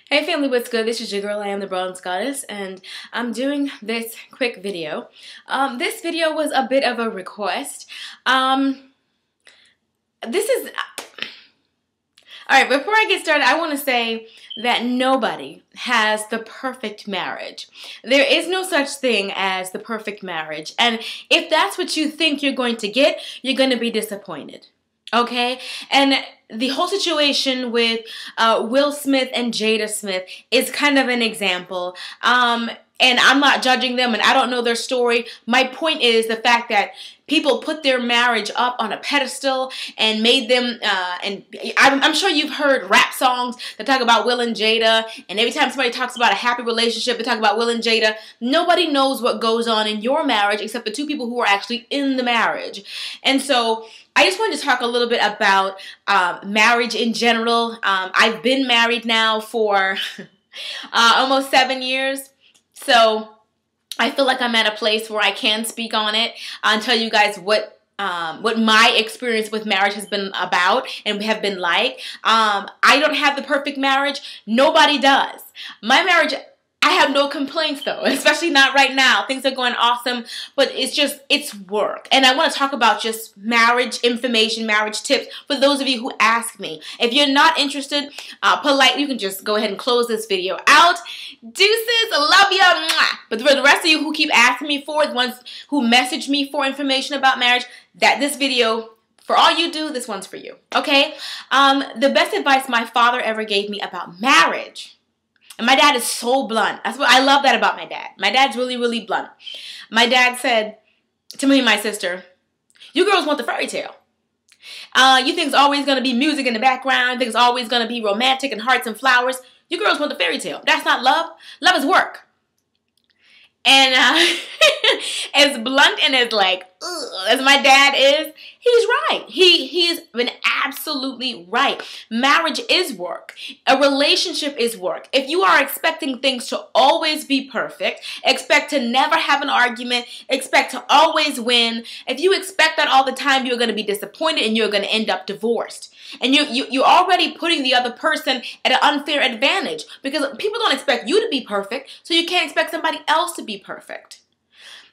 Hey family, what's good? This is your girl, I am the Bronze Goddess, and I'm doing this quick video. This video was a bit of a request. Alright, before I get started, I want to say that nobody has the perfect marriage. There is no such thing as the perfect marriage, and if that's what you think you're going to get, you're going to be disappointed. Okay? And the whole situation with Will Smith and Jada Smith is kind of an example. And I'm not judging them, and I don't know their story. My point is the fact that people put their marriage up on a pedestal and made them, and I'm sure you've heard rap songs that talk about Will and Jada, and every time somebody talks about a happy relationship, they talk about Will and Jada. Nobody knows what goes on in your marriage except the two people who are actually in the marriage. And so I just wanted to talk a little bit about marriage in general. I've been married now for almost 7 years. So I feel like I'm at a place where I can speak on it and tell you guys what my experience with marriage has been about and have been like. I don't have the perfect marriage. Nobody does. My marriage, I have no complaints though, especially not right now. Things are going awesome, but it's work. And I want to talk about just marriage information, marriage tips for those of you who ask me. If you're not interested, politely, you can just go ahead and close this video out. Deuces, love ya. But for the rest of you who keep asking me for it, the ones who message me for information about marriage, this video, for all you do, this one's for you. Okay? The best advice my father ever gave me about marriage. And my dad is so blunt. That's what I love that about my dad. My dad's really, really blunt. My dad said to me and my sister, "You girls want the fairy tale. You think it's always going to be music in the background. You think it's always going to be romantic and hearts and flowers. You girls want the fairy tale. That's not love. Love is work." And as blunt and as as my dad is, he's right. He's been absolutely right. Marriage is work. A relationship is work. If you are expecting things to always be perfect, expect to never have an argument, expect to always win, if you expect that all the time, you're going to be disappointed and you're going to end up divorced. And you're already putting the other person at an unfair advantage because people don't expect you to be perfect, so you can't expect somebody else to be perfect.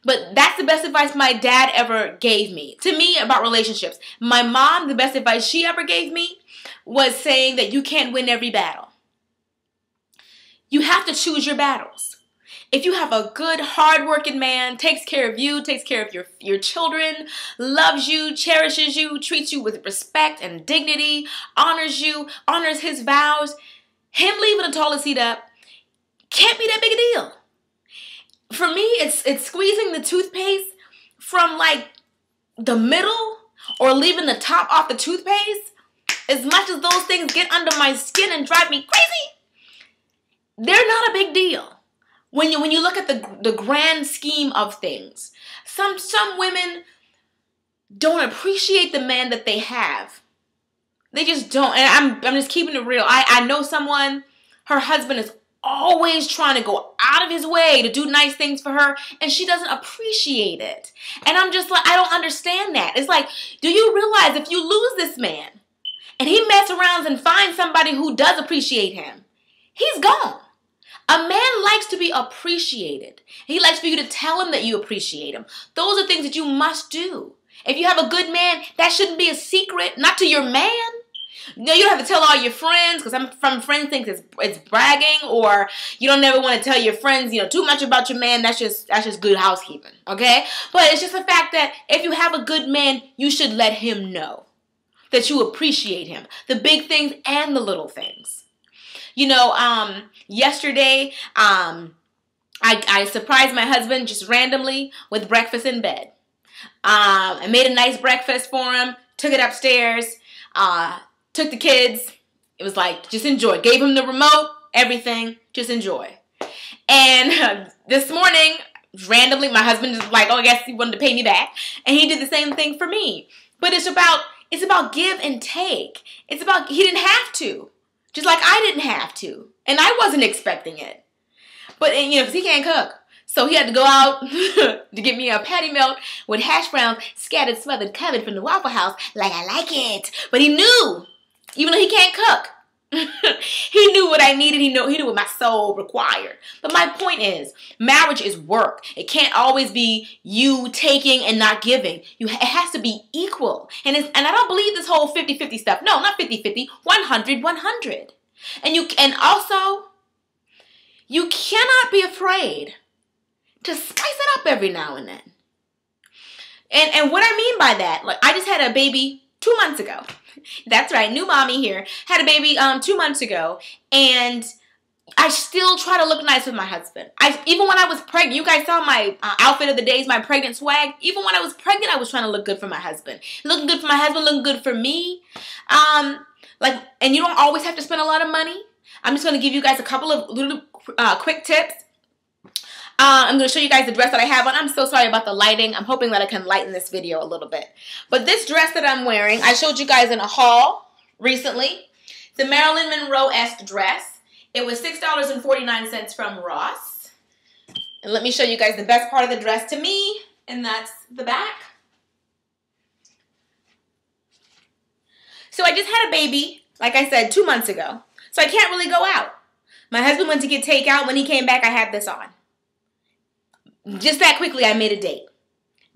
But that's the best advice my dad ever gave me. To me, about relationships. My mom, the best advice she ever gave me was saying that you can't win every battle. You have to choose your battles. If you have a good, hard-working man, takes care of you, takes care of your children, loves you, cherishes you, treats you with respect and dignity, honors you, honors his vows, him leaving a toilet seat up can't be that big a deal. For me, it's squeezing the toothpaste from the middle or leaving the top off the toothpaste. As much as those things get under my skin and drive me crazy, they're not a big deal. When you look at the grand scheme of things, some women don't appreciate the man that they have. They just don't. And I'm just keeping it real. I know someone, her husband is always trying to go out of his way to do nice things for her, and she doesn't appreciate it. And I'm just like, I don't understand that. It's like, do you realize if you lose this man and he mess around and finds somebody who does appreciate him, he's gone. A man likes to be appreciated. He likes for you to tell him that you appreciate him. Those are things that you must do. If you have a good man, that shouldn't be a secret, not to your man. You don't have to tell all your friends, because some friends think it's bragging, or you don't ever want to tell your friends, too much about your man. That's just good housekeeping, okay? But it's just the fact that if you have a good man, you should let him know that you appreciate him, the big things and the little things. Yesterday, I surprised my husband just randomly with breakfast in bed. I made a nice breakfast for him, took it upstairs, took the kids. It was like, just enjoy. Gave him the remote, everything, just enjoy. And this morning, randomly, my husband just like, oh, I guess he wanted to pay me back. And he did the same thing for me. But it's about give and take. It's about, he didn't have to. Just like I didn't have to. And I wasn't expecting it. But, because he can't cook. So he had to go out to get me a patty melt with hash browns, scattered, smothered, covered from the Waffle House like I like it. But he knew, even though he can't cook, he knew what I I needed. He knew what my soul required. But my point is, marriage is work. It can't always be you taking and not giving. It has to be equal. And I don't believe this whole 50-50 stuff. No, not 50-50. 100-100. And also, you cannot be afraid to spice it up every now and then. And what I mean by that, like, I just had a baby 2 months ago. That's right, new mommy here. Had a baby 2 months ago, and I still try to look nice with my husband. Even when I was pregnant, you guys saw my outfit of the day, my pregnant swag. Even when I was pregnant, I was trying to look good for my husband. Looking good for my husband, looking good for me. And you don't always have to spend a lot of money. I'm just going to give you guys a couple of little quick tips. I'm going to show you guys the dress that I have on. I'm so sorry about the lighting. I'm hoping that I can lighten this video a little bit. But this dress that I'm wearing, I showed you guys in a haul recently. It's a Marilyn Monroe-esque dress. It was $6.49 from Ross. And let me show you guys the best part of the dress to me, and that's the back. So I just had a baby, like I said, 2 months ago. So I can't really go out. My husband went to get takeout. When he came back, I had this on. Just that quickly, I made a date.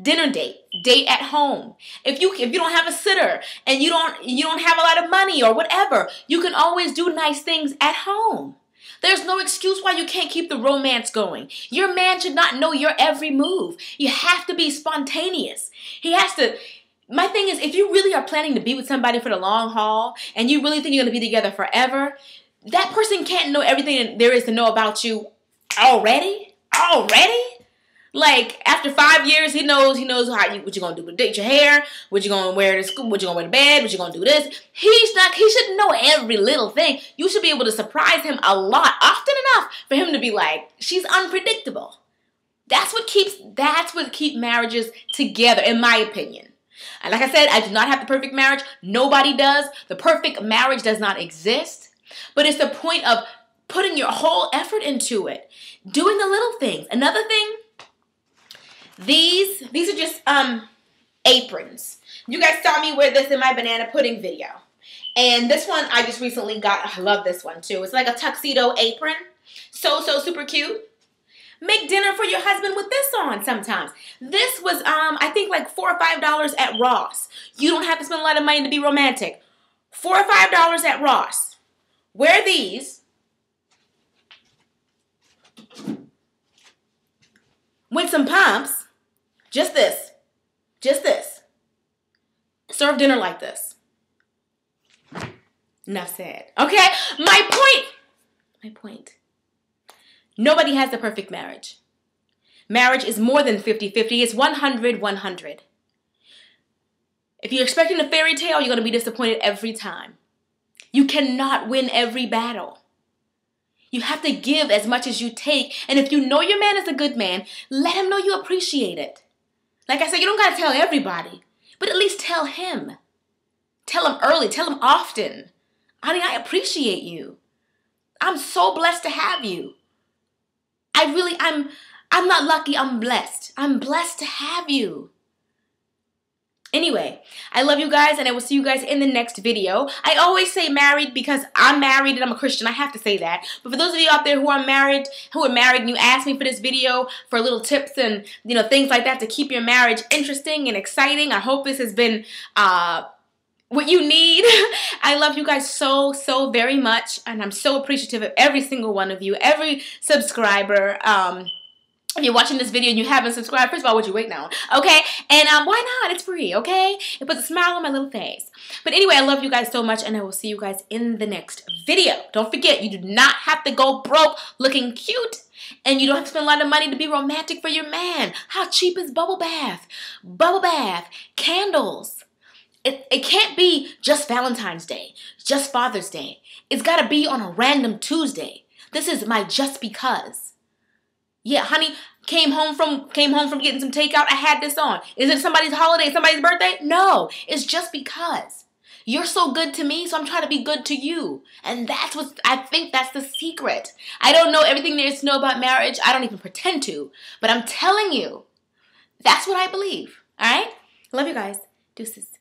Dinner date. Date at home. If you don't have a sitter and you don't have a lot of money or whatever, you can always do nice things at home. There's no excuse why you can't keep the romance going. Your man should not know your every move. You have to be spontaneous. He has to. My thing is, if you really are planning to be with somebody for the long haul and you really think you're going to be together forever, that person can't know everything there is to know about you already. Like, after 5 years, he knows what you're gonna do to date your hair, what you're gonna wear to school, what you're gonna wear to bed, what you're gonna do this. He shouldn't know every little thing. You should be able to surprise him a lot, often enough for him to be like, she's unpredictable. That's what keeps marriages together, in my opinion. And like I said, I do not have the perfect marriage. Nobody does. The perfect marriage does not exist. But it's the point of putting your whole effort into it. Doing the little things. Another thing, these are just aprons. You guys saw me wear this in my banana pudding video. And this one I just recently got. I love this one too. It's like a tuxedo apron. So super cute. Make dinner for your husband with this on sometimes. This was, I think like $4 or $5 at Ross. You don't have to spend a lot of money to be romantic. $4 or $5 at Ross. Wear these with some pumps. Just this. Serve dinner like this. Enough said. Okay? My point. Nobody has the perfect marriage. Marriage is more than 50-50. It's 100-100. If you're expecting a fairy tale, you're going to be disappointed every time. You cannot win every battle. You have to give as much as you take. And if you know your man is a good man, let him know you appreciate it. Like I said, you don't got to tell everybody, but at least tell him. Tell him early. Tell him often. Honey, I appreciate you. I'm so blessed to have you. I'm not lucky, I'm blessed. I'm blessed to have you. Anyway, I love you guys, and I will see you guys in the next video. I always say married because I'm married and I'm a Christian. I have to say that. But for those of you out there who are married, and you asked me for this video for little tips and things like that to keep your marriage interesting and exciting, I hope this has been what you need. I love you guys so very much, and I'm so appreciative of every single one of you, every subscriber. If you're watching this video and you haven't subscribed, first of all, what you waiting on? Okay? And why not? It's free, okay? It puts a smile on my little face. But anyway, I love you guys so much, and I will see you guys in the next video. Don't forget, you do not have to go broke looking cute, and you don't have to spend a lot of money to be romantic for your man. How cheap is bubble bath? Bubble bath, candles. It can't be just Valentine's Day, just Father's Day. It's got to be on a random Tuesday. This is my just because. Yeah, honey, came home from getting some takeout. I had this on. Is it somebody's holiday, somebody's birthday? No, it's just because. You're so good to me, so I'm trying to be good to you. And I think that's the secret. I don't know everything there is to know about marriage. I don't even pretend to. But I'm telling you, that's what I believe. All right? Love you guys. Deuces.